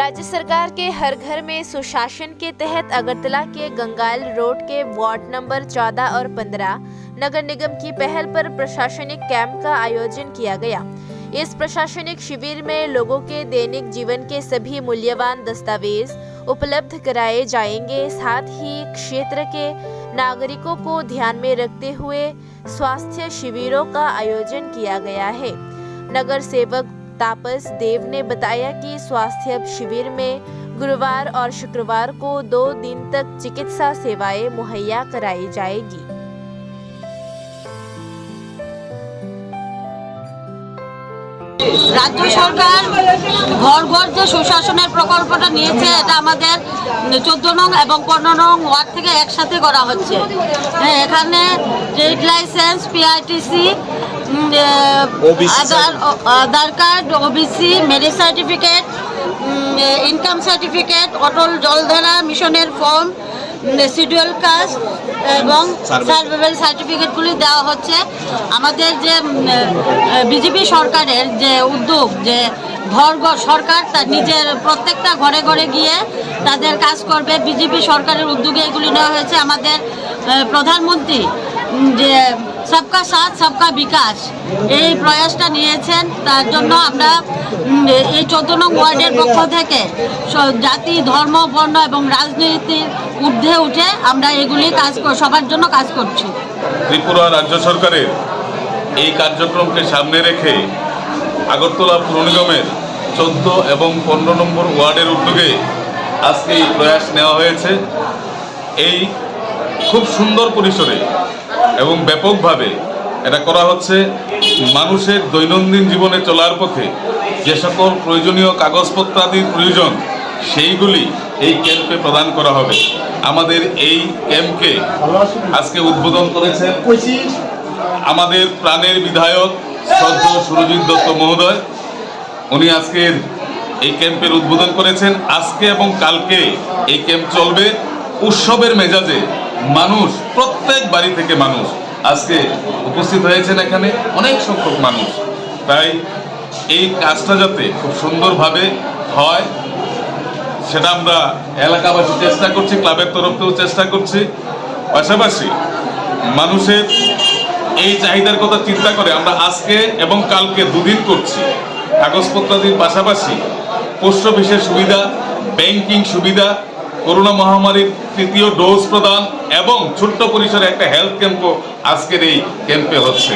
राज्य सरकार के हर घर में सुशासन के तहत अगरतला के गंगाल रोड के वार्ड नंबर 14 और 15 नगर निगम की पहल पर प्रशासनिक कैंप का आयोजन किया गया। इस प्रशासनिक शिविर में लोगों के दैनिक जीवन के सभी मूल्यवान दस्तावेज उपलब्ध कराए जाएंगे। साथ ही क्षेत्र के नागरिकों को ध्यान में रखते हुए स्वास्थ्य शिविरों का आयोजन किया गया है। नगर सेवक तापस देव ने बताया कि स्वास्थ्य शिविर में गुरुवार और शुक्रवार को 2 दिन तक चिकित्सा सेवाएं मुहैया कराई जाएगी। রাজ্য সরকার ঘর ঘর যে সুশাসনের প্রকল্পটা নিয়েছে এটা আমাদের 14 নং এবং 15 নং ওয়ার্ড থেকে একসাথে করা হচ্ছে। এখানে trade licence, PRTC, Aadhaar card, OBC, merit certificate, income certificate, Atal Jaldhara মিশনের ফর্ম, শিডিউল কাস্ট এবং সার্ভাইভাল সার্টিফিকেটগুলি দেওয়া হচ্ছে। আমাদের যে বিজেপি সরকারের যে উদ্যোগ, যে ঘর ঘর সরকার তার নিজের প্রত্যেকটা ঘরে ঘরে গিয়ে তাদের কাজ করবে, বিজেপি সরকারের উদ্যোগে এগুলি নেওয়া হয়েছে। আমাদের প্রধানমন্ত্রী যে সবকা সাথ সবকা বিকাশ এই প্রয়াসটা নিয়েছেন, তার জন্য আমরা এই 14 নং ওয়ার্ডের পক্ষ থেকে জাতি, ধর্ম, বর্ণ এবং রাজনীতির ঊর্ধ্বে উঠে আমরা এগুলি সবার জন্য কাজ করছি। ত্রিপুরা রাজ্য সরকারের এই কার্যক্রমকে সামনে রেখে আগরতলা পুর নিগমের 14 এবং 15 নম্বর ওয়ার্ডের উদ্যোগে আজকে এই প্রয়াস নেওয়া হয়েছে। এই খুব সুন্দর পরিসরে এবং ব্যাপকভাবে এটা করা হচ্ছে। মানুষের দৈনন্দিন জীবনে চলার পথে যে সকল প্রয়োজনীয় কাগজপত্রাদির প্রয়োজন সেইগুলি এই ক্যাম্পে প্রদান করা হবে। আমাদের এই ক্যাম্পকে আজকে উদ্বোধন করেছেন আমাদের প্রাণের বিধায়ক শ্রদ্ধেয় সুরজিৎ দত্ত মহোদয়। উনি আজকের এই ক্যাম্পের উদ্বোধন করেছেন। আজকে এবং কালকে এই ক্যাম্প চলবে উৎসবের মেজাজে। মানুষ, প্রত্যেক বাড়ি থেকে মানুষ আজকে উপস্থিত হয়েছেন, এখানে অনেক সংখ্যক মানুষ। তাই এই কাজটা যাতে খুব সুন্দরভাবে হয় সেটা আমরা এলাকাবাসী চেষ্টা করছি, ক্লাবের তরফ থেকেও চেষ্টা করছি। পাশাপাশি মানুষের এই চাহিদার কথা চিন্তা করে আমরা আজকে এবং কালকে 2 দিন করছি। কাগজপত্রাদির পাশাপাশি পোস্ট অফিসের সুবিধা, ব্যাংকিং সুবিধা, করোনা মহামারীর 3য় ডোজ প্রদান এবং ছোট্ট পরিসরে একটা হেলথ ক্যাম্পও আজকের এই ক্যাম্পে হচ্ছে।